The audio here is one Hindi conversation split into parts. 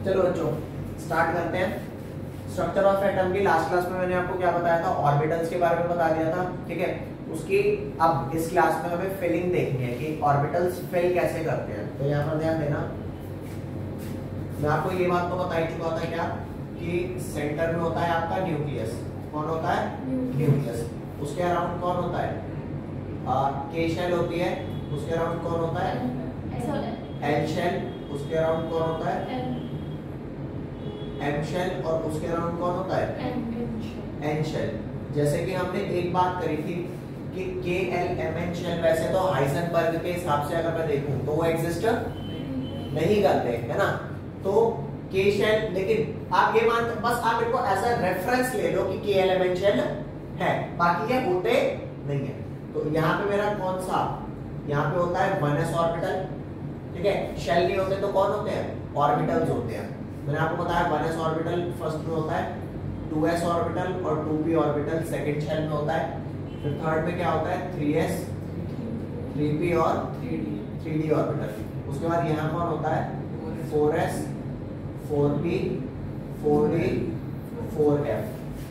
चलो बच्चों स्टार्ट करते हैं। स्ट्रक्चर ऑफ एटम की लास्ट क्लास में मैंने आपको क्या बताया था, ऑर्बिटल्स के बारे में बता दिया था, ठीक है। उसकी अब इस क्लास में हमें फिलिंग देखनी है कि ऑर्बिटल्स फिल कैसे करते हैं। तो यहाँ पर ध्यान देना, मैं आपको ये बात तो बता ही चुका था क्या कि सेंटर में होता है आपका न्यूक्लियस। कौन होता है? न्यूक्लियस। उसके अराउंड कौन होता है? के शेल होती है। उसके अराउंड कौन होता है? L shell. उसके अराउंड कौन होता है? M shell. और उसके अराउंड कौन होता है? N shell. जैसे कि हमने एक बात करी थी कि के एल एम एन शेल वैसे तो हाइजेनबर्ग के हिसाब से अगर मैं देखूं तो वो एग्जिस्ट नहीं करते, है ना। तो के शेल, लेकिन आप ये मान बस आप इनको ऐसा रेफरेंस ले लो कि के एल एम एन शेल है, बाकी ये होते नहीं है। तो यहाँ पे मेरा कौन सा, यहाँ पे होता है 1s ऑर्बिटल, ठीक है। शेल नहीं होते तो कौन होते हैं? ऑर्बिटल्स होते हैं। मैंने आपको बताया 1s ऑर्बिटल फर्स्ट में होता है, 2s ऑर्बिटल और 2p ऑर्बिटल सेकंड शेल में होता है। फिर थर्ड में क्या होता है? 3s, 3p और 3d ऑर्बिटल। उसके बाद यहाँ कौन होता है? 4s, 4p, 4d, 4f।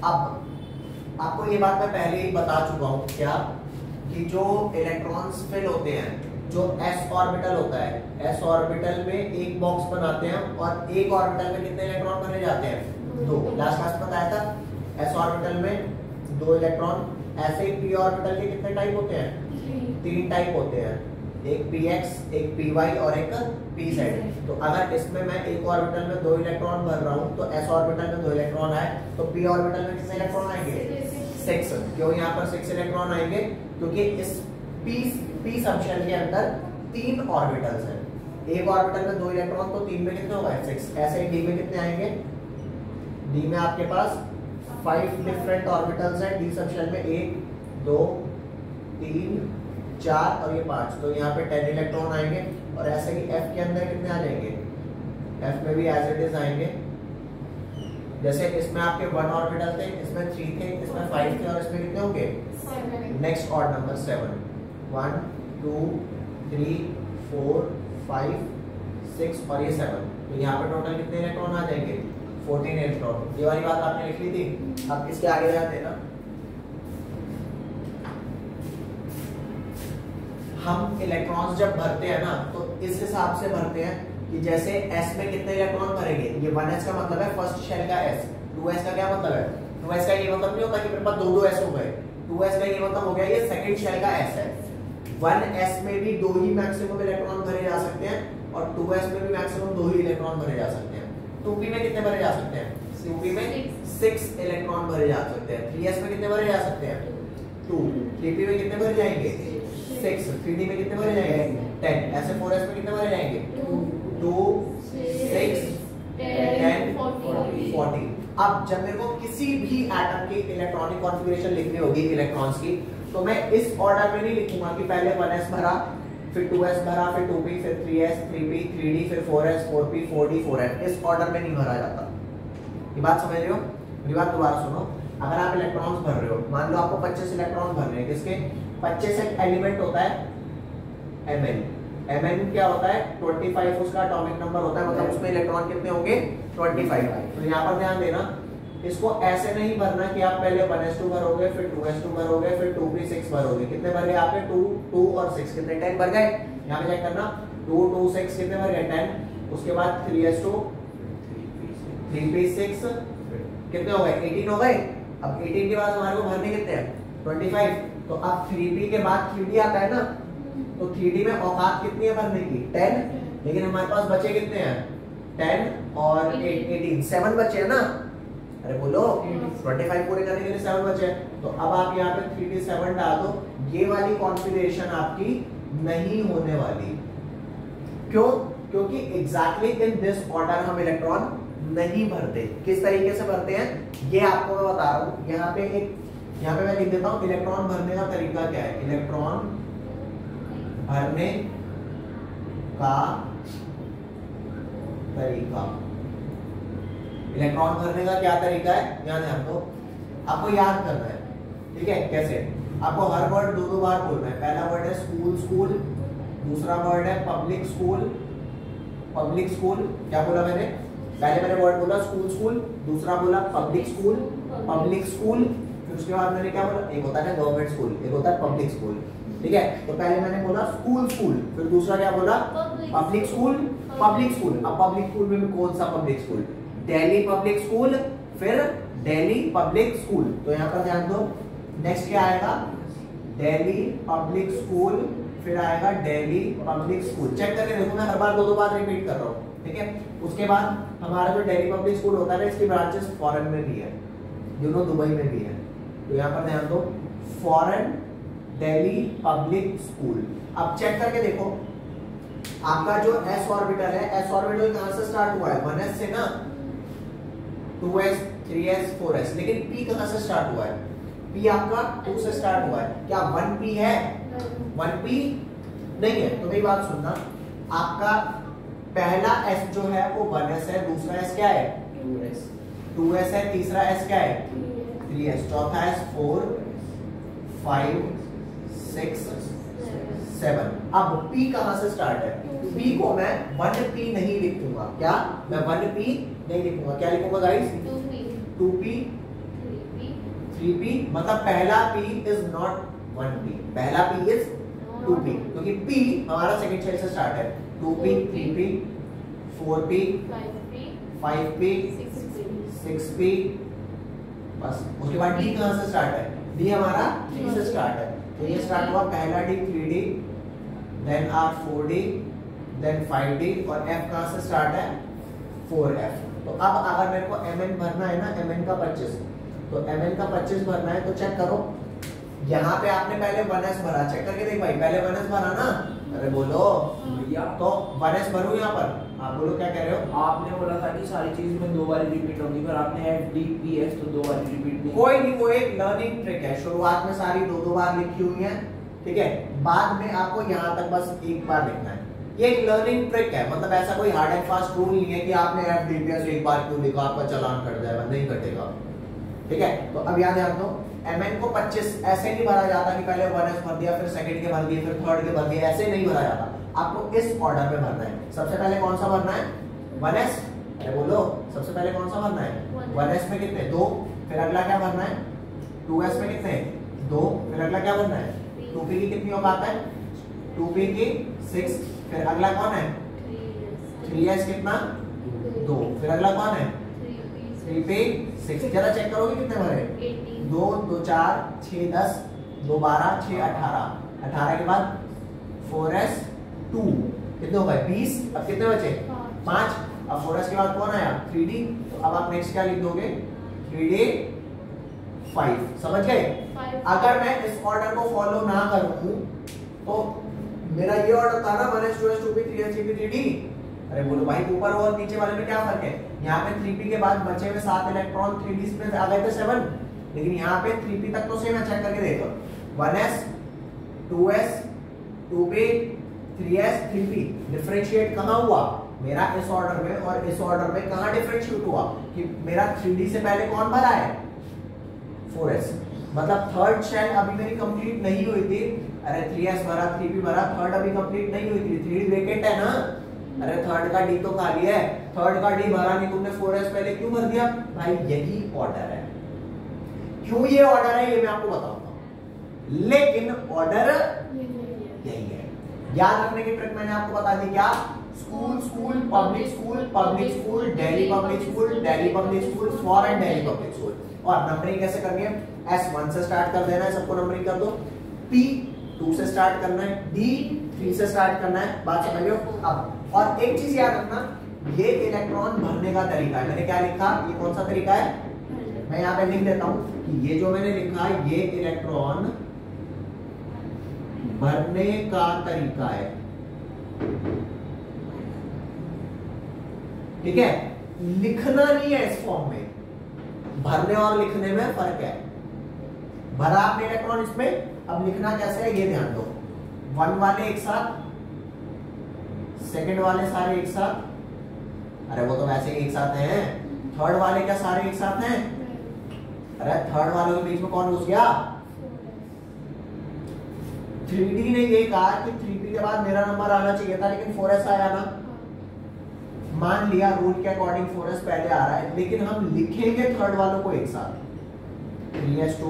अब आपको ये बात मैं पहले ही बता चुका हूँ क्या कि जो इलेक्ट्रॉन्स फिल होते हैं, जो s ऑर्बिटल होता है, s ऑर्बिटल में एक बॉक्स बनाते हैं और एक ऑर्बिटल में कितने इलेक्ट्रॉन भरे जाते हैं? 2। लास्ट क्लास में बताया था s ऑर्बिटल में 2 इलेक्ट्रॉन। ऐसे ही p ऑर्बिटल के कितने टाइप होते हैं? 3 टाइप होते हैं, एक px, एक py और एक pz। तो अगर इसमें मैं एक ऑर्बिटल में 2 इलेक्ट्रॉन भर रहा हूँ तो s ऑर्बिटल में 2 इलेक्ट्रॉन आए, तो p ऑर्बिटल में कितने इलेक्ट्रॉन आएंगे? 6। क्यों यहाँ पर 6 इलेक्ट्रॉन आएंगे? क्योंकि इस p सबशेल के अंदर 3 ऑर्बिटल्स हैं। एक ऑर्बिटल में 2 इलेक्ट्रॉन, तो 3 में कितने हो गए? 6। ऐसे ही d में कितने आएंगे? d में आपके पास 5 डिफरेंट ऑर्बिटल्स हैं d सबशेल में, 1 2 3 4 और ये 5। तो यहाँ पे 10 इलेक्ट्रॉन आएंगे। और ऐसे ही f के अंदर कितने आ जाएंगे? f में भी एज इट इज आएंगे। जैसे इसमें आपके 1 ऑर्बिटल थे, इसमें 3 थे, इसमें 5 थे और इसमें कितने होंगे? 7। नेक्स्ट ऑड नंबर 7, 1 2 3 4 5 6 और ये 7। तो यहाँ पे टोटल कितने इलेक्ट्रॉन आ जाएंगे? 14 इलेक्ट्रॉन। ये वाली बात आपने लिख ली थी। अब इसके आगे जाते हैं ना, हम इलेक्ट्रॉन्स जब भरते हैं ना तो इस हिसाब से भरते हैं कि जैसे s में कितने इलेक्ट्रॉन भरेंगे। ये 1s का मतलब है फर्स्ट शेल का s। 2s का क्या मतलब है? 2s का ये मतलब नहीं होता कि मेरे पास 2 s हो गए। 2s का ये मतलब हो गया ये सेकंड शेल का s है। 1s में भी 2 ही मैक्सिमम इलेक्ट्रॉन भरे जा सकते हैं और 2s में भी मैक्सिमम 2 ही इलेक्ट्रॉन भरे जा सकते हैं। 2p में कितने भरे जा सकते हैं? 2p में 6 इलेक्ट्रॉन भरे जा सकते हैं। 3s में कितने भरे जा सकते हैं? 2। 3p में कितने भरे जाएंगे? 6। 3d में कितने भरे जाएंगे? 10। ऐसे 4s में कितने भरे जाएंगे? 2 6 10 40। अब जब मेरे को किसी भी एटम की इलेक्ट्रॉनिक कॉन्फ़िगरेशन लिखनी होगी इलेक्ट्रॉन्स की, तो मैं इस ऑर्डर में नहीं लिखूंगा कि पहले 1s भरा, फिर 2s भरा, फिर 2p, फिर 3s, 3p, 3d, फिर 4s, 4p, 4d, 4f। इस ऑर्डर में नहीं भरा जाता। ये बात समझ रहे हो? मेरी बात दोबारा सुनो। अगर आप इलेक्ट्रॉन्स भर रहे हो, मान लो आपको 25 इलेक्ट्रॉन भर रहे हैं, किसके? 25 एक एलिमेंट होता है Mn। Mn क्या होता है? 25 उसका एटॉमिक नंबर होता है, मतलब उसमें इलेक्ट्रॉन कितने होंगे? 25। तो यहाँ पर ध्यान देना, इसको ऐसे नहीं भरना कि आप पहले 1s2 भरोगे, फिर 2s2 भरोगे, फिर 2p6 भरोगे। कितने भर गए आपके? 2 और 6 कितने? 10 भर गए। यहाँ पे चेक करना, 2 2 6 कितने भर गए? 10। उसके बाद 3s2 3p6 कितने हो गए? 18 हो गए। अब 18 के बाद हमारे को भरने कितने हैं? 25। तो अब 3p के बाद 3d आता है ना, तो 3d में औकात कितनी है भरने की? 10। लेकिन हमारे पास बचे कितने हैं? 10 और 18, 7 बचे हैं ना। अरे बोलो, 25 पूरे करने के लिए 7 बचे हैं। तो अब आप यहाँ पे 3d 7 डाल दो। ये वाली कॉन्फ़िगरेशन आपकी नहीं होने वाली। क्यों? क्योंकि एग्जैक्टली इन दिस ऑर्डर हम इलेक्ट्रॉन नहीं भरते। किस तरीके से भरते हैं ये आपको मैं बता रहा हूँ। यहाँ पे मैं लिख देता हूँ इलेक्ट्रॉन भरने का तरीका क्या है। इलेक्ट्रॉन भरने का तरीका, इलेक्ट्रॉन भरने का क्या तरीका है? यहाँ ध्यान दो, आपको याद करना है, ठीक है? कैसे? आपको हर वर्ड 2 बार बोलना है। पहला वर्ड है स्कूल, स्कूल। दूसरा वर्ड है पब्लिक स्कूल, पब्लिक स्कूल। क्या बोला मैंने? पहले मैंने वर्ड बोला स्कूल स्कूल, दूसरा बोला पब्लिक स्कूल पब्लिक स्कूल, फिर उसके बाद मैंने क्या बोला, एक होता है गवर्नमेंट स्कूल, एक होता है पब्लिक स्कूल, ठीक है। तो पहले मैंने बोला स्कूल स्कूल, फिर दूसरा क्या बोला पब्लिक स्कूल पब्लिक स्कूल। अब पब्लिक स्कूल में कौन सा public school, Delhi public school, फिर दिल्ली पब्लिक स्कूल। तो यहाँ पर ध्यान दो, नेक्स्ट क्या आएगा, दिल्ली पब्लिक स्कूल, फिर आएगा दिल्ली पब्लिक स्कूल। चेक करके देखो, मैं हर बार दो बार रिपीट कर रहा हूँ, ठीक है। उसके बाद हमारा जो दिल्ली पब्लिक स्कूल होता है इसकी ब्रांचेस फॉरेन में भी है, दुबई में भी है। तो यहाँ पर ध्यान दो, फॉरेन दिल्ली पब्लिक स्कूल। अब चेक करके देखो, आपका जो एस ऑर्बिटल है, एस ऑर्बिटल कहां से स्टार्ट हुआ है, 1s से ना, 2s 3s 4s, लेकिन p कहां से स्टार्ट हुआ है, p आपका 2 से स्टार्ट हुआ है। क्या 1p है, 1p नहीं है। तो मेरी बात सुनना, आपका पहला s जो है वो 1s है, दूसरा s क्या है 2s है, तीसरा s क्या है 3s, चौथा s 4 5 6 7। अब p कहां से स्टार्ट है, p को मैं 1p नहीं लिखूंगा, क्या मैं 1p नहीं लिखूंगा, क्या लिखूंगा गाइस 2p 3p, मतलब पहला p इज नॉट 1p, पहला p इज 2p, क्योंकि p हमारा सेकंड चाइल्ड से स्टार्ट है। 2p 3p 4p 5p 6p, बस। उसके बाद d कहां से स्टार्ट है, d हमारा 3 से स्टार्ट है। तो ये स्टार्ट हुआ पहला d 3d, then r 4d, then 5d, और f कहां से स्टार्ट है 4f। तो अब अगर मेरे को mn भरना है ना, mn का 25, तो mn का 25 भरना है, तो चेक करो, यहाँ पे आपने पहले 1s भरा, चेक करके देख भाई, पहले 1s भरा ना, अरे बोलो भैया, तो 1s भरू यहाँ पर, आप बोलो क्या कह रहे हो। आपने बोला था कि सारी चीज में 2 बार रिपीट होगी, पर आपने FDPS तो 2 बार रिपीट नहीं। कोई नहीं, वो एक लर्निंग ट्रिक है, शुरुआत में सारी 2 बार लिखी हुई है, ठीक है, बाद में आपको यहाँ तक बस एक बार लिखना है। ये एक लर्निंग ट्रिक है, मतलब ऐसा कोई हार्ड एंड फास्ट रूल नहीं है कि आपने FDPS एक बार क्यों लिखा आपका चालान कट जाएगा, नहीं कटेगा, ठीक है। तो अब याद ध्यान दो, mn को 25 ऐसे नहीं भरा जाता कि पहले 1s भर दिया, फिर सेकंड के भर दिए, फिर थर्ड के भर दिए, ऐसे नहीं भरा जाता, आपको इस ऑर्डर में भरना है। सबसे पहले कौन सा भरना है 1s, अरे बोलो सबसे पहले कौन सा भरना है 1s में कितने 2, फिर अगला क्या भरना है 2s में कितने 2, फिर अगला क्या भरना है 2p की कितनी औकात है 2p की 6, फिर अगला कौन है 3s कितना 2, फिर अगला कौन है 3p 6। जरा चेक करोगे कितने भरे 2 2 4 6 10 2 12 6 18, 18 के बाद 4s 2, कितने हो गए 20। अब कितने बचे 5। अब 4s के बाद कौन आया 3d, तो अब आप नेक्स्ट क्या लिख दोगे 3d 5। समझ गए। अगर मैं इस ऑर्डर को फॉलो ना करूं तो मेरा ये ऑर्डर था ना 1s 2s 2p 3s 3p 3d, अरे बोलो भाई ऊपर और नीचे वाले में क्या फर्क है, यहाँ पे 3p के बाद बचे हुए 7 इलेक्ट्रॉन 3d में आ गए थे 7, लेकिन यहाँ पे 3p तक तो सेम है। चेक करके देखो 1s 2s 2p 3s 3p, differentiate कहाँ हुआ मेरा इस ऑर्डर में और इस ऑर्डर में कहाँ डिफरेंशिएट हुआ कि मेरा 3d से पहले कौन भरा है 4s, मतलब थर्ड शेल अभी मेरी कंप्लीट नहीं हुई थी। अरे 3s भरा 3p भरा, थर्ड अभी कंप्लीट नहीं हुई थी, 3d वेकेंट है ना, अरे थर्ड का d तो खाली है, थर्ड का d भरा नहीं तुमने 4s पहले क्यों भर दिया भाई, यही ऑर्डर है। क्यों ये ऑर्डर है ये मैं आपको बताऊंगा, लेकिन ऑर्डर यही है। याद रखने की ट्रिक मैंने आपको बता दी, क्या school school public school public school Delhi public school Delhi public school foreign Delhi public school. और नंबरिंग कैसे करनी है, S1 से स्टार्ट कर देना है, सबको नंबरिंग कर दो, P 2 से स्टार्ट करना है, D 3 से स्टार्ट करना है, बात समझ लो। अब और एक चीज याद रखना, ये इलेक्ट्रॉन भरने का तरीका है, मैंने क्या लिखा, ये कौन सा तरीका है, मैं यहाँ पे लिख देता हूं कि ये जो मैंने लिखा ये इलेक्ट्रॉन भरने का तरीका है, ठीक है, लिखना नहीं है इस फॉर्म में, भरने और लिखने में फर्क है। भरा आपने इलेक्ट्रॉन इसमें, अब लिखना कैसे है ये ध्यान दो, 1 वाले एक साथ, सेकंड वाले सारे एक साथ, अरे वो तो वैसे ही एक साथ हैं, थर्ड वाले क्या सारे एक साथ हैं, अरे थर्ड वालों के बीच में कौन घुस गया 3d ने ये कहा कि 3p के बाद मेरा नंबर आना चाहिए था, लेकिन 4s आया ना, मान लिया रूल के अकॉर्डिंग 4s पहले आ रहा है, लेकिन हम लिखेंगे थर्ड वालों को एक साथ, 3s2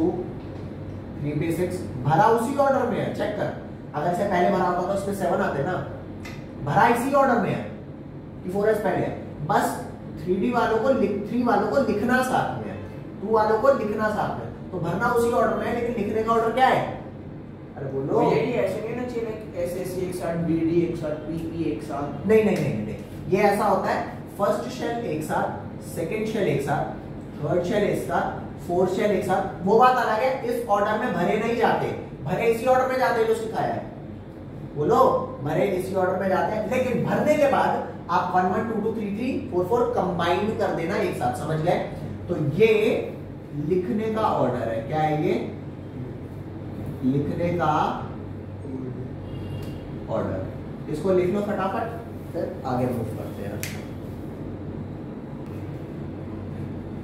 3p6 भरा उसी ऑर्डर में है। चेक कर, अगर से पहले भरा होता तो इसमें 7 आते ना, भरा इसी ऑर्डर में है कि 4s पहले है, बस 3 वालों को लिखना साथ में है, 2 वालों को लिखना साथ में, तो भरना उसी ऑर्डर में है, लेकिन लिखने का ऑर्डर क्या है? अरे बोलो। यही ऐसे नहीं ना चाहिए एसएससी एक साथ, बीडी एक साथ, पीपी एक साथ। नहीं, ये ऐसा होता है, फर्स्ट शेल एक साथ, सेकंड शेल एक साथ, थर्ड शेल एक साथ, फोर्थ शेल एक साथ। वो बात अलग है, इस ऑर्डर में भरे नहीं जाते, भरे इसी ऑर्डर में जाते जो सिखाया है। बोलो, भरे इसी ऑर्डर में जाते हैं, लेकिन भरने के बाद आप 1 1 2 2 3 3 4 4 कंबाइन कर देना एक साथ, समझ गए? तो ये लिखने का ऑर्डर है। क्या है ये? लिखने का ऑर्डर। इसको लिख लो फटाफट, फिर आगे मूव करते हैं।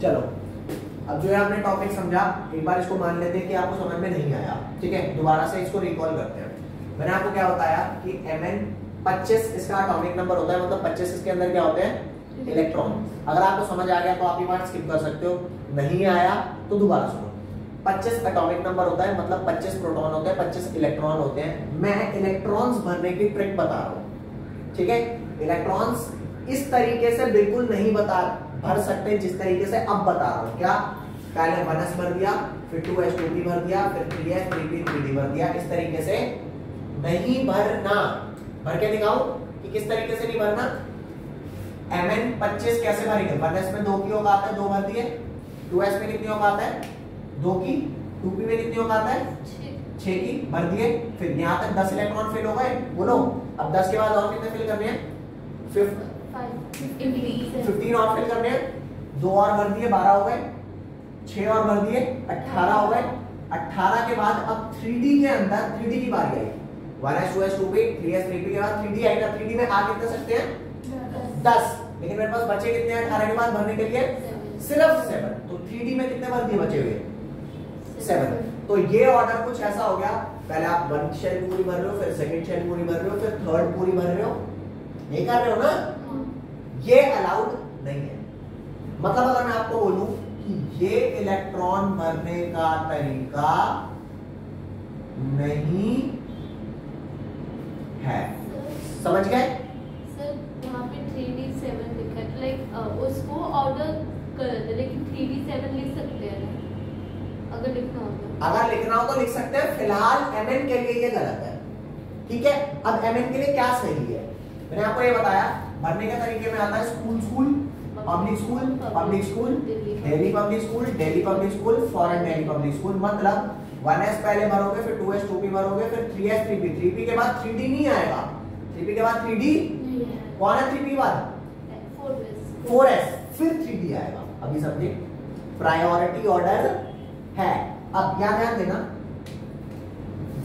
चलो, अब जो है हमने टॉपिक समझा, एक बार इसको मान लेते हैं कि आपको समझ में नहीं आया, ठीक है? दोबारा से इसको रिकॉल करते हैं। मैंने आपको क्या बताया कि Mn 25 इसका एटॉमिक नंबर होता है, मतलब 25 इसके अंदर क्या होते हैं? इलेक्ट्रॉन। अगर आपको समझ आ गया तो आप ये पार्ट स्किप कर सकते हो, नहीं आया तो दोबारा सुनो। 25 एटॉमिक नंबर होता है, मतलब 25 प्रोटॉन होते हैं, 25 इलेक्ट्रॉन होते हैं। मैं इलेक्ट्रॉन्स भरने की ट्रिक बता रहा हूं, ठीक है? इलेक्ट्रॉन्स इस तरीके से बिल्कुल नहीं भर सकते जिस तरीके से अब बता रहा हूं। क्या? पहले 1s भर दिया, फिर 2s 2p भर दिया, फिर 3s 3p 3d भर दिया, इस तरीके से नहीं भरना। भर के दिखाऊं कि किस तरीके से नहीं भरना? Mn 25 कैसे भरेंगे? 1s में 2 की औकात है, 2 भर दिए। 2s में कितनी औकात है? 2 की। 2p में कितनी औकात है? 6 की, भर दिए। फिर यहाँ तक 10 इलेक्ट्रॉन फिल हो गए। बोलो, अब 10 के बाद और कितने फिल करने हैं? 15 और फिल करने हैं। 2 और भर दिए, 12 हो गए। 6 और भर दिए, 18 हो गए। 18 के बाद अब 3D के अंदर 3D की बारी आई। 1s 2s 2p 3s 3p के बाद 3D आएगा। 3D में आ कितने सकते हैं? 10। लेकिन मेरे पास बचे कितने हैं 18 के बाद भरने के लिए? सिर्फ 7। तो 3D में कितने भर दिए बचे हुए? 7। तो ये ऑर्डर कुछ ऐसा हो गया, पहले आप 1 शेल पूरी भर रहे हो, फिर सेकंड शेल पूरी भर रहे हो, फिर थर्ड पूरी भर रहे हो। ये कर रहे हो ना? ये अलाउड नहीं है। मतलब अगर मैं आपको बोलूं कि ये इलेक्ट्रॉन भरने का तरीका नहीं है, समझ गए? सर वहाँ पे 3d7 लिखा है, लाइक उसको ऑर्डर कर दे, लेकिन 3d7 लिख सकते हैं ना अगर लिखना हो तो? अगर लिखना हो तो लिख सकते हैं। फिलहाल Mn के लिए ये गलत है, ठीक है? अब Mn के लिए क्या सही है? मैंने आपको ये बताया, भरने के तरीके में आता है school school, public school, public school, Delhi public school, Delhi public school, foreign Delhi public school. मतलब 1s पहले भरोगे, फिर 2s 2p भरोगे, फिर 3s 3p, 3p के बाद 3d नहीं आएगा। 3p के बाद 3d कौन है? 3p के बाद 4s, फिर 3d आएगा। अभी समझे? प्रायोरिटी ऑर्डर है। अब क्या ध्यान देना,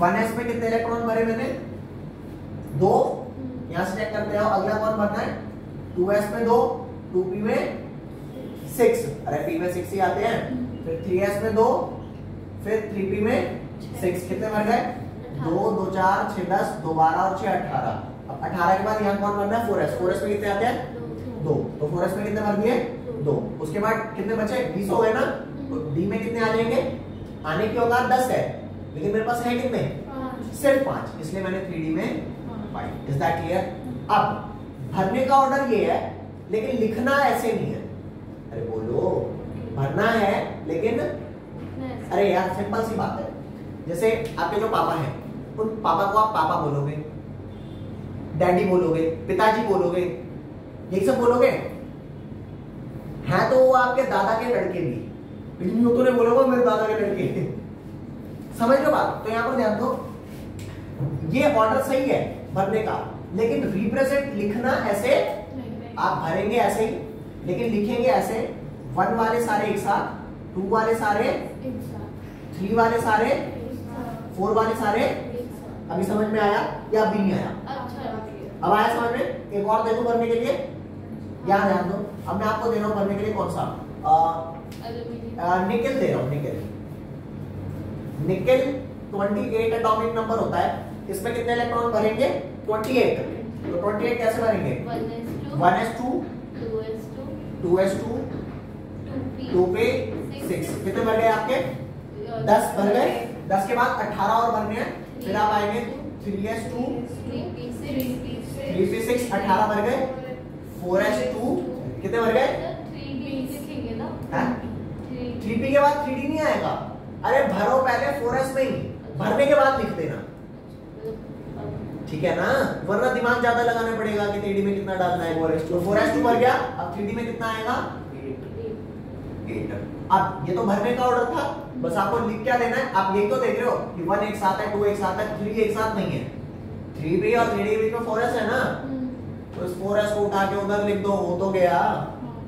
1s में कितने इलेक्ट्रॉन भरे मैंने? 2। यहां से चेक करते हो, अगला कौन भरना है? 2s में 2, 2p में 6, अरे p में 6 ही आते हैं। फिर 3s में 2, फिर 3p में 6, कितने भर गए? 2 2 4 6 10, 2 12 और 6 18। अब 18 के बाद यहाँ कौन भरना है? 4s। 4s में कितने आते हैं? 2। तो 4s में कितने भर दिए? 2। उसके बाद कितने बचे? 20 हो गए ना? तो d में कितने आ जाएंगे? आने की औकात 10 है, लेकिन मेरे पास है कितने? सिर्फ 5, इसलिए मैंने 3d में 5। Is that clear? अब भरने का ऑर्डर ये है, लेकिन लिखना ऐसे नहीं है। अरे बोलो, भरना है लेकिन, अरे यार सिंपल सी बात है। जैसे आपके जो पापा हैं, उन पापा को आप पापा बोलोगे, डैडी बोलोगे, पिताजी बोलोगे, यही सब बोलोगे। हैं तो वो आपके दादा के लड़के भी, लेकिन वो तो नहीं बोलोगे मेरे दादा के लड़के। समझ लो बात? तो यहां पर ध्यान दो, ये ऑर्डर सही है भरने का, लेकिन रिप्रेजेंट लिखना ऐसे, आप भरेंगे ऐसे ही, लेकिन लिखेंगे ऐसे। 1 वाले सारे एक साथ, 2 वाले सारे, 3 वाले सारे, 4 वाले सारे। अभी समझ में आया या अभी नहीं आया? अब आया समझ में? एक और देखो भरने के लिए, यहाँ ध्यान दो। अब मैं आपको दे रहा हूँ भरने के लिए कौन सा? निकेल दे रहा हूँ। निकेल 28 एटॉमिक नंबर होता है। इसमें कितने इलेक्ट्रॉन भरेंगे? 28। तो 28 कैसे भरेंगे? 1s2 2s2 2 पे 6 कितने भर गए आपके 10 भर गए। 10 के बाद 18 और भरने हैं, फिर आप आएंगे 3s2 3p6 18 भर गए। 4s2 कितने भर गए 3p के बाद 3d नहीं आएगा। अरे भरो पहले 4s में ही, भरने के बाद लिख देना, ठीक है ना, वरना दिमाग ज्यादा लगाना पड़ेगा कि 3d में कितना डालना है। 4s2 भर गया, अब 3d में कितना आएगा 8। अब ये तो भरने का ऑर्डर था, बस आपको लिख क्या देना है। आप ये तो देख रहे हो कि 1 एक साथ है, 2 एक साथ है, 3 एक साथ नहीं है। 3b और 3d के बीच में 4s है ना, तो इस 4s को उठा के उधर लिख दो, हो तो गया।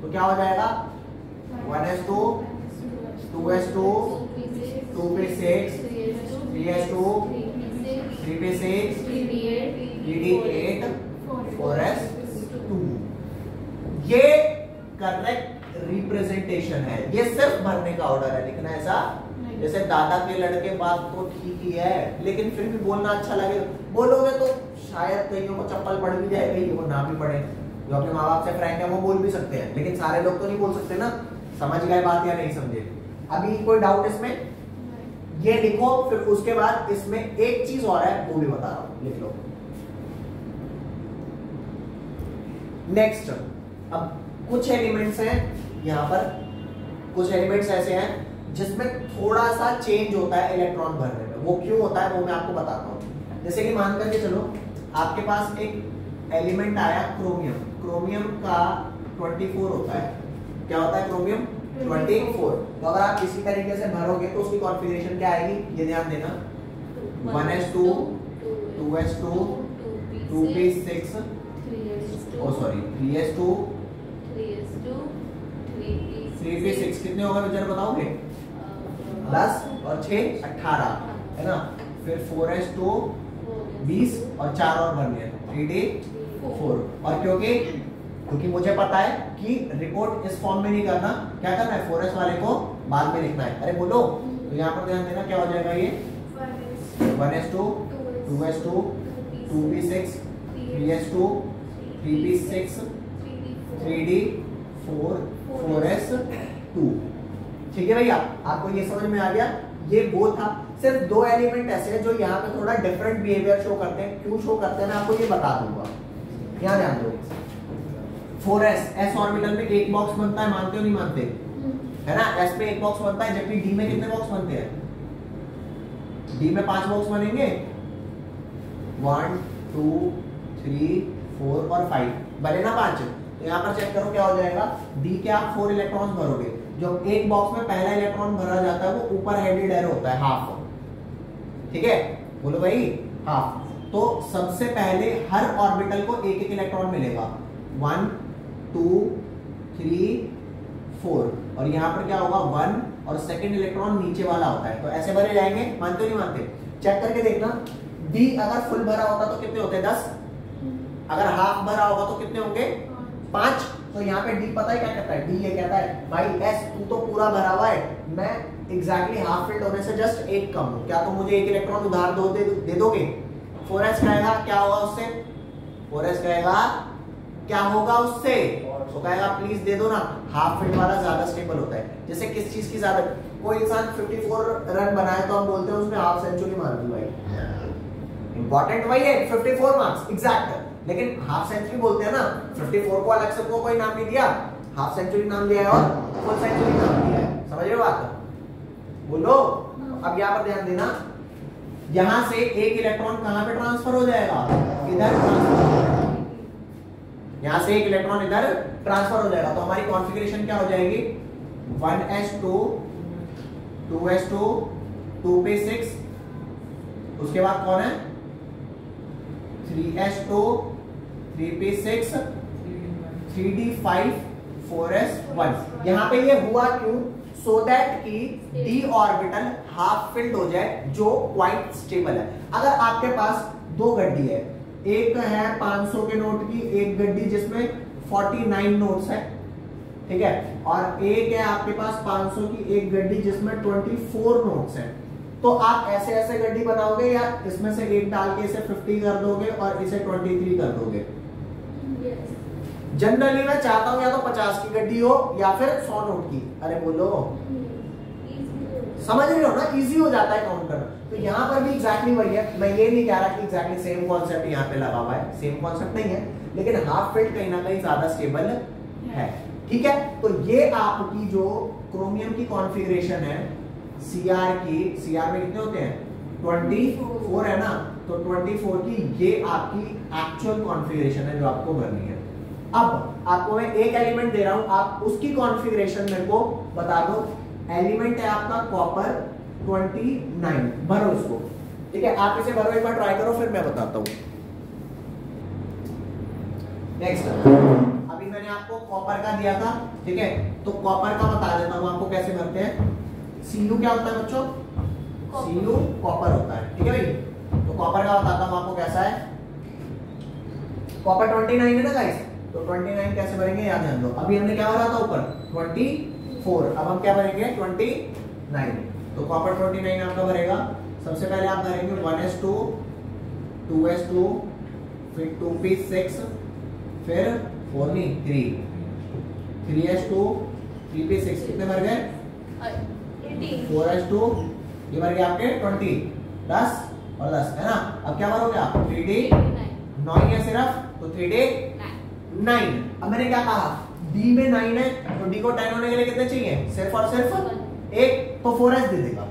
तो क्या हो जाएगा 1s2 2s2 2p6 3s2 3p6 3d8 4s2। ये करेक्ट रिप्रेजेंटेशन है, ये सिर्फ भरने का ऑर्डर है, लिखना ऐसा जैसे दादा के लड़के बात तो ठीक ही है, लेकिन फिर भी बोलना अच्छा लगे। बोलोगे तो शायद कईयों को चप्पल पड़ भी जाए, कईयों को ना भी पड़े। जो अपने माँ बाप से फ्रैंक है वो बोल भी सकते हैं, लेकिन सारे लोग तो नहीं बोल सकते ना। समझ गए बात या नहीं समझे? अभी कोई डाउट इसमें? ये लिखो, फिर उसके बाद इसमें एक चीज और है वो भी बता रहा हूं, लिख लो। नेक्स्ट, अब कुछ एलिमेंट्स हैं यहां पर, कुछ एलिमेंट्स ऐसे हैं जिसमें थोड़ा सा चेंज होता है इलेक्ट्रॉन भरने में। वो क्यों होता है वो मैं आपको बताता हूं। जैसे कि मान करके चलो आपके पास एक एलिमेंट आया क्रोमियम, क्रोमियम का 24 होता है। क्या होता है क्रोमियम 24। तो अगर आप इसी तरीके से भरोगे तो उसकी कॉन्फ़िगरेशन क्या आएगी, ये ध्यान देना, 1s2 2s2 2p6 3s2 3p6 कितने होगा जरा बताओगे? 10 और 6 18 है ना। फिर 4s2 20 और 4 और भरने हैं 3d4। और क्योंकि मुझे पता है कि रिपोर्ट इस फॉर्म में नहीं करना, क्या करना है 4s वाले को बाद में लिखना है। अरे बोलो, तो यहाँ पर ध्यान देना क्या हो जाएगा ये 1s2 2s2 2p6 3s2 3p6 3d4 4s2। ठीक है भैया, आपको ये समझ में आ गया? ये वो था। सिर्फ दो एलिमेंट ऐसे हैं जो यहाँ पे थोड़ा डिफरेंट बिहेवियर शो करते हैं। क्यों शो करते हैं मैं आपको ये बता दूंगा, यहाँ ध्यान दो। 4s s ऑर्बिटल में एक बॉक्स बनता है, मानते हो नहीं मानते? है ना, s में एक बॉक्स बनता है, जबकि d में कितने बॉक्स बनते हैं? d में 5 बॉक्स बनेंगे, 1 2 3 4 और 5 बने ना 5। तो यहाँ पर चेक करो क्या हो जाएगा, d के आप 4 इलेक्ट्रॉन भरोगे। जो एक बॉक्स में पहला इलेक्ट्रॉन भरा जाता है वो ऊपर हेडेड एरो होता है, हाफ। ठीक है, बोलो भाई हाफ। तो सबसे पहले हर ऑर्बिटल को एक एक इलेक्ट्रॉन मिलेगा, 1 2 3 4। और यहाँ पर क्या होगा 1 और सेकंड इलेक्ट्रॉन नीचे वाला होता है। तो ऐसे भरे जाएंगे, मानते हो नहीं मानते? चेक करके देखना, d अगर फुल भरा होता तो कितने होते? 10। अगर हाफ भरा होगा तो कितने होंगे? 5। तो यहाँ पे d पता है क्या कहता है? d ये कहता है भाई s तू तो पूरा भरा हुआ है, मैं एग्जैक्टली हाफ फिल्ड होने से जस्ट एक कम हूं, क्या तुम मुझे एक इलेक्ट्रॉन उधार दे दोगे? 4s कहेगा क्या होगा उससे? 4s कहेगा क्या होगा उससे? तो कहेगा प्लीज दे दो ना। हाफ फिल्ड वाला ज्यादा स्टेबल होता है। जैसे किस चीज की ज्यादा, कोई इंसान 54 रन बनाए तो हम बोलते हैं उसने हाफ सेंचुरी मार दी भाई। इंपॉर्टेंट वही है 54 मार्क्स एग्जैक्ट, लेकिन हाफ सेंचुरी बोलते हैं ना। 54 को अलग से कोई नाम नहीं दिया, हाफ सेंचुरी नाम दिया है और फुल सेंचुरी नाम दिया है। समझ रहे हो बात? बोलो। अब यहाँ पर ध्यान देना, यहां से एक इलेक्ट्रॉन कहां पे ट्रांसफर हो जाएगा? इधर ट्रांसफर हो जाएगा। यहां से एक इलेक्ट्रॉन इधर ट्रांसफर हो जाएगा। तो हमारी कॉन्फ़िगरेशन क्या हो जाएगी? 1s2 2s2 2p6, उसके बाद कौन है? 3s2 3p6 3d5 4s1। यहां पे ये हुआ क्यों? सो दैट कि d ऑर्बिटल हाफ फिल्ड हो जाए, जो क्वाइट स्टेबल है। अगर आपके पास दो गड्डी है, एक है 500 के नोट की एक गड्डी जिसमें 49 नोट्स है, ठीक है, और एक है आपके पास 500 की एक गड्डी जिसमें 24 नोट्स है, तो आप ऐसे ऐसे गड्डी बनाओगे या इसमें से एक डाल के इसे 50 कर दोगे और इसे 23 कर दोगे? जनरली मैं चाहता हूं या तो 50 की गड्डी हो या फिर 100 नोट की। अरे बोलो, समझ रहे हो ना, इजी हो जाता है काउंट करना। तो यहाँ पर भी एग्जैक्टली वही है। मैं ये नहीं कह रहा कि एग्जैक्टली सेम कॉन्सेप्ट यहाँ पे लगा हुआ है, सेम कॉन्सेप्ट नहीं है, लेकिन हाफ फिल्ड कहीं ना कहीं ज्यादा स्टेबल है। ठीक है, तो ये आपकी जो क्रोमियम की कॉन्फ़िगरेशन है सीआर की, सीआर में कितने होते हैं 24 है ना, तो 24 की ये आपकी एक्चुअल कॉन्फ़िगरेशन है जो आपको भरनी है। अब आपको मैं एक एलिमेंट दे रहा हूं, आप उसकी कॉन्फ़िगरेशन मेरे को बता दो। एलिमेंट है आपका कॉपर 29, भरो उसको। ठीक है, आप इसे भरो, एक बार ट्राई करो, फिर मैं बताता हूं। नेक्स्ट, अभी मैंने आपको कॉपर का दिया था, ठीक है, तो कॉपर का बता देता हूं आपको कैसे भरते हैं। Cu क्या होता है बच्चों? Cu कॉपर होता है, ठीक है भाई। तो कॉपर का बताता हूं आपको कैसा है। कॉपर 29 है ना गाइस, तो 29 कैसे भरेंगे याद ध्यान दो। अभी हमने क्या भरा था ऊपर 24, अब हम क्या भरेंगे 29। तो कॉपर 29 आपका भरेगा। सबसे पहले आप भरेंगे 1s2, 2s2, फिर 2p6, फिर 4 नहीं 3s2, 3p6, कितने भर गए 4s2, ये भर गए आपके 20, 10 और 10 है ना। अब क्या भरोगे आप 3d 9 है सिर्फ, तो 3d 9। अब मैंने क्या कहा d में 9 है, तो d को 10 होने के लिए कितने चाहिए, सिर्फ और सिर्फ एक, तो 4s दे देगा।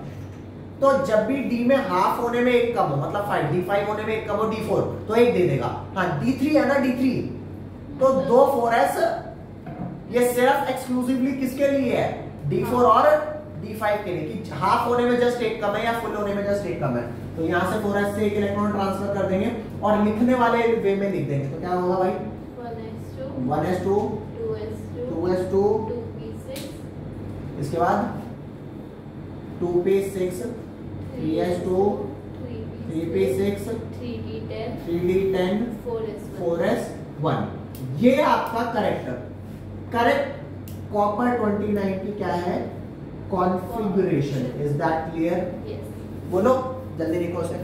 तो जब भी d में हाफ होने में एक कम हो, मतलब 5 d5 होने में एक कम हो d4, तो एक दे देगा। हाँ d3 है ना, d3, तो 2 4s ये सिर्फ एक्सक्लूसिवली किसके लिए है, d4 और d5 के लिए, कि हाफ होने में जस्ट एक कम है या फुल होने में जस्ट एक कम है। तो यहां से 4s से एक इलेक्ट्रॉन ट्रांसफर कर देंगे और लिखने वाले वे में लिख देंगे। तो क्या होगा भाई 1s2, 2s2, 2p6, इसके बाद 2p6, 3s2, 3p6, 3d10, 3d10, 4s1। ये आपका करेक्ट कॉपर 29 की क्या है configuration. Is that clear? yes, बोलो जल्दी लिखो उसे।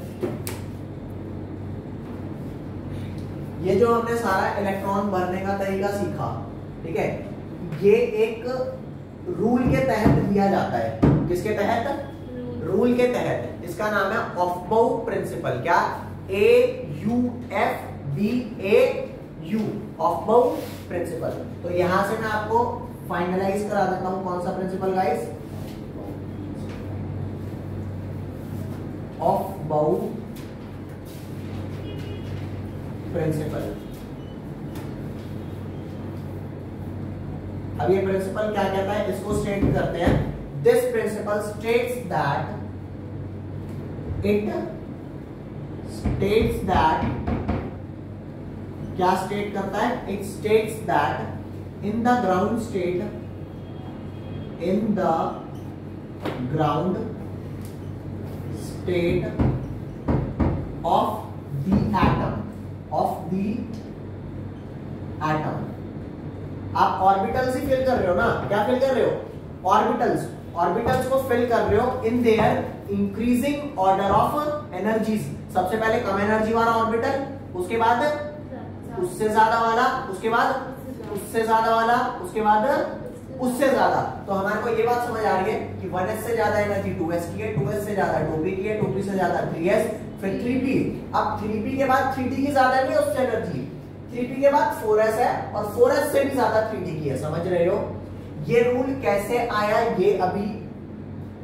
ये जो हमने सारा इलेक्ट्रॉन भरने का तरीका सीखा, ठीक है, ये एक रूल के तहत दिया जाता है। किसके तहत? रूल के तहत। इसका नाम है ऑफबाउ प्रिंसिपल। क्या? AUFBAU, aufbau principle. तो यहां से मैं आपको फाइनलाइज करा देता हूं कौन सा प्रिंसिपल गाइस, ऑफबाउ प्रिंसिपल। अब ये प्रिंसिपल क्या कहता है, इसको स्टेट करते हैं। दिस प्रिंसिपल स्टेट्स दैट क्या स्टेट करता है, it states that in the ground state of the atom, आप ऑर्बिटल्स ही फिल कर रहे हो ना, क्या फिल कर रहे हो, ऑर्बिटल्स को फिल कर रहे हो in their increasing order of energies. सबसे पहले कम एनर्जी वाला ऑर्बिटल, उसके बाद उससे ज्यादा वाला, उसके बाद उससे ज्यादा वाला, उसके बाद उससे ज्यादा। तो हमारे को ये बात समझ आ रही है कि 1s से ज्यादा एनर्जी 2s की है, 2s से ज्यादा 2p की है, 2p से ज्यादा 3s, फिर 3p। अब 3p के बाद 3d की ज्यादा नहीं है उससे एनर्जी, 3p के बाद 4s है और 4s से भी ज्यादा 3d की है। समझ रहे हो? ये रूल कैसे आया ये अभी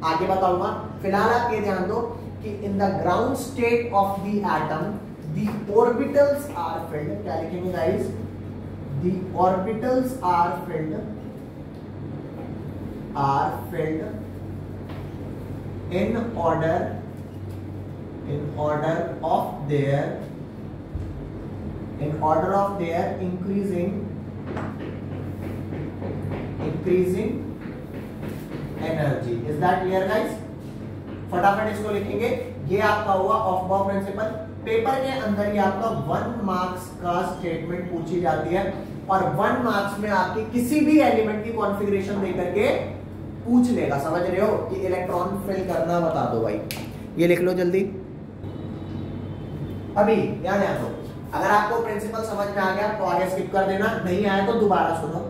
आगे बताऊंगा। फिलहाल आप ये ध्यान दो कि in the ground state of the atom the orbitals are filled. क्या लिखेंगे guys? The orbitals are filled in order of their increasing energy. Is that clear guys? फटाफट इसको लिखेंगे। ये आपका हुआ ऑफबाउ प्रिंसिपल। पेपर के अंदर ही आपका 1 मार्क्स का स्टेटमेंट पूछी जाती है और 1 मार्क्स में आपकी किसी भी एलिमेंट की कॉन्फ़िगरेशन देकर के पूछ लेगा। समझ रहे हो कि इलेक्ट्रॉन फिल करना बता दो भाई। ये लिख लो जल्दी। अभी ध्यान दो, अगर आपको प्रिंसिपल समझ में आ गया तो आगे स्किप कर देना, नहीं आया तो दोबारा सुनो।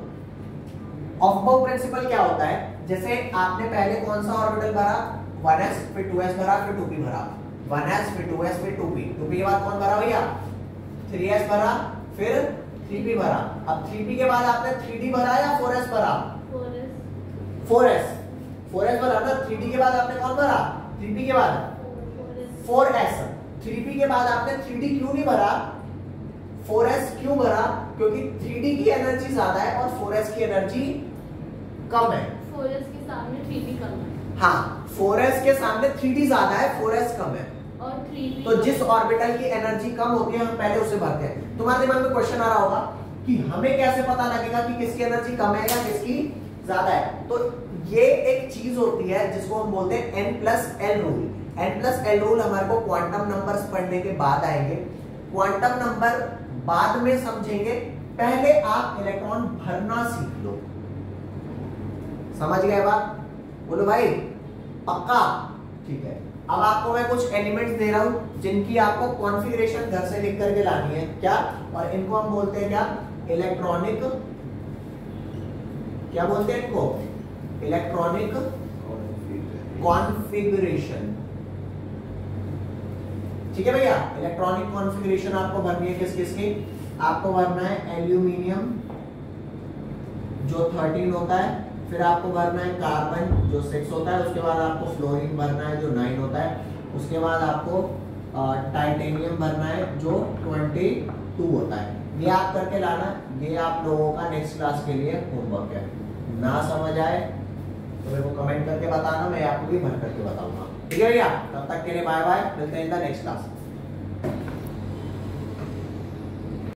ऑफ-बाउ प्रिंसिपल क्या होता है, जैसे आपने पहले कौन सा ऑर्बिटल भरा, 1s, फिर 2s भरा, फिर 2p भरा, 1s फिर 2s फिर 2p, 2p के बाद कौन भरा भैया, 3s भरा, फिर 3p भरा। अब 3p के बाद आपने 3d भरा या 4s भरा, 4s 4s भरा ना। 3d के बाद आपने कौन भरा, 3p के बाद 4s। 3p के बाद आपने 3d क्यों नहीं भरा, 4s क्यों भरा, क्योंकि 3d की एनर्जी ज्यादा है और 4s की एनर्जी कम है। 4s के सामने 3d कम है। हाँ, 4s के सामने 3d ज्यादा है, 4s कम है। और 3p तो जिस ऑर्बिटल की एनर्जी कम होती है हम पहले उसे भरते हैं। तुम्हारे दिमाग में क्वेश्चन आ रहा होगा कि हमें कैसे पता लगेगा कि किसकी एनर्जी कम है या किसकी ज्यादा है। तो ये एक चीज होती है जिसको हम बोलते हैं n+l रूल। n+l रूल हमारे को क्वांटम नंबर्स पढ़ने के बाद आएंगे, क्वांटम नंबर बाद में समझेंगे, पहले आप इलेक्ट्रॉन भरना सीख लो। समझ गए बात, बोलो भाई पक्का, ठीक है। अब आपको मैं कुछ एलिमेंट्स दे रहा हूं जिनकी आपको कॉन्फ़िगरेशन घर से लिख करके लानी है, क्या, और इनको हम बोलते हैं क्या, इलेक्ट्रॉनिक, क्या बोलते हैं इनको, इलेक्ट्रॉनिक कॉन्फ़िगरेशन। ठीक है भैया, इलेक्ट्रॉनिक कॉन्फ़िगरेशन आपको भरनी है किस किस की, आपको भरना है एल्यूमिनियम जो 13 होता है, फिर आपको भरना है कार्बन जो 6 होता है, उसके बाद आपको फ्लोरीन भरना है जो 9 होता है, उसके बाद आपको टाइटेनियम भरना है जो 22 होता है। ये आप करके लाना, ये आप लोगों का नेक्स्ट क्लास के लिए होमवर्क है। ना समझ आए तो मेरे को कमेंट करके बताना, मैं आपको भी भर करके बताऊंगा। ठीक है भैया, तब तक के लिए बाय बाय, मिलते हैं इन द नेक्स्ट क्लास।